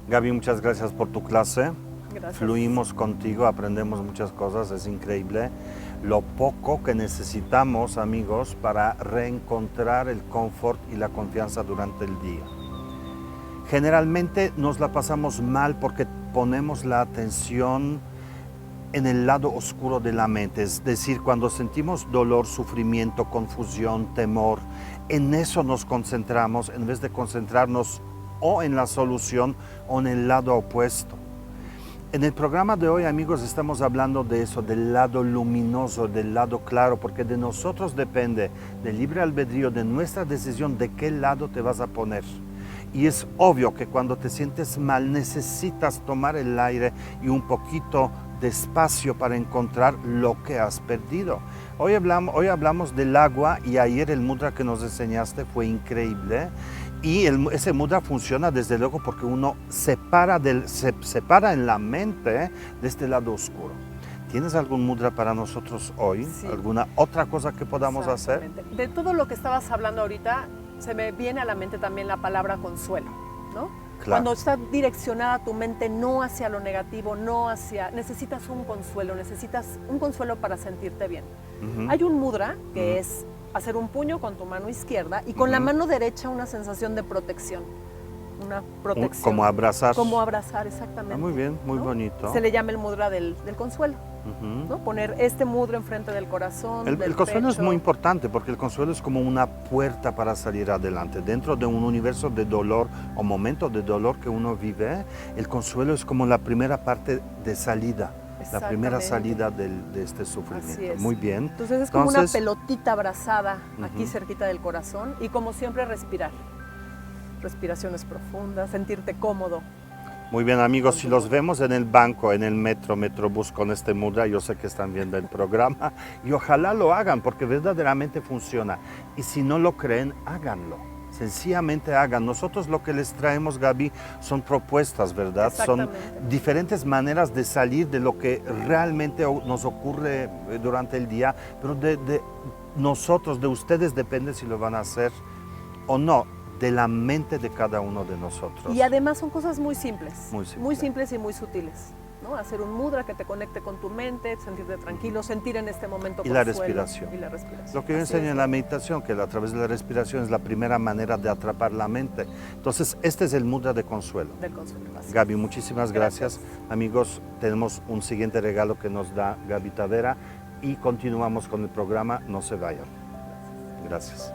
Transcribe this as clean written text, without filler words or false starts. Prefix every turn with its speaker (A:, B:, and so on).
A: Gaby, muchas gracias por tu clase.
B: Gracias.
A: Fluimos contigo, aprendemos muchas cosas, es increíble lo poco que necesitamos, amigos, para reencontrar el confort y la confianza durante el día. Generalmente nos la pasamos mal porque ponemos la atención en el lado oscuro de la mente, es decir, cuando sentimos dolor, sufrimiento, confusión, temor, en eso nos concentramos en vez de concentrarnos o en la solución o en el lado opuesto. En el programa de hoy, amigos, estamos hablando de eso, del lado luminoso, del lado claro, porque de nosotros depende, del libre albedrío, de nuestra decisión de qué lado te vas a poner. Y es obvio que cuando te sientes mal necesitas tomar el aire y un poquito de espacio para encontrar lo que has perdido. Hoy hablamos del agua y ayer el mudra que nos enseñaste fue increíble. Y ese mudra funciona desde luego porque uno se separa en la mente de este lado oscuro. ¿Tienes algún mudra para nosotros hoy?
B: Sí.
A: ¿Alguna otra cosa que podamos hacer?
B: De todo lo que estabas hablando ahorita, se me viene a la mente también la palabra consuelo, ¿no?
A: Claro.
B: Cuando está direccionada tu mente no hacia lo negativo, no hacia... Necesitas un consuelo para sentirte bien. Hay un mudra que es hacer un puño con tu mano izquierda y con la mano derecha una sensación de protección. Una protección.
A: Como abrazar.
B: Como abrazar, exactamente.
A: Muy bien, muy
B: ¿no?
A: bonito.
B: Se le llama el mudra del consuelo. ¿No? Poner este mudra enfrente del corazón,
A: El consuelo es muy importante porque el consuelo es como una puerta para salir adelante. Dentro de un universo de dolor o momentos de dolor que uno vive, el consuelo es como la primera parte de salida. La primera salida de este sufrimiento.
B: Así es.
A: Muy bien.
B: Entonces es como una pelotita abrazada aquí cerquita del corazón y como siempre respirar. Respiraciones profundas, sentirte cómodo.
A: Muy bien, amigos, si los vemos en el banco, en el metrobús con este mudra, yo sé que están viendo el programa y ojalá lo hagan porque verdaderamente funciona. Y si no lo creen, háganlo. Sencillamente hagan. Nosotros lo que les traemos, Gaby, son propuestas, ¿verdad? Son diferentes maneras de salir de lo que realmente nos ocurre durante el día, pero de nosotros, de ustedes depende si lo van a hacer o no. De la mente de cada uno de nosotros.
B: Y además son cosas muy simples.
A: Muy
B: simples y muy sutiles. ¿no? Hacer un mudra que te conecte con tu mente, sentirte tranquilo, sentir en este momento
A: y la respiración. Lo que yo enseño en la meditación, que a través de la respiración es la primera manera de atrapar la mente. Entonces, este es el mudra de consuelo.
B: Del consuelo.
A: Gracias. Gaby, muchísimas gracias. Amigos, tenemos un siguiente regalo que nos da Gaby Tavera y continuamos con el programa. No se vayan. Gracias.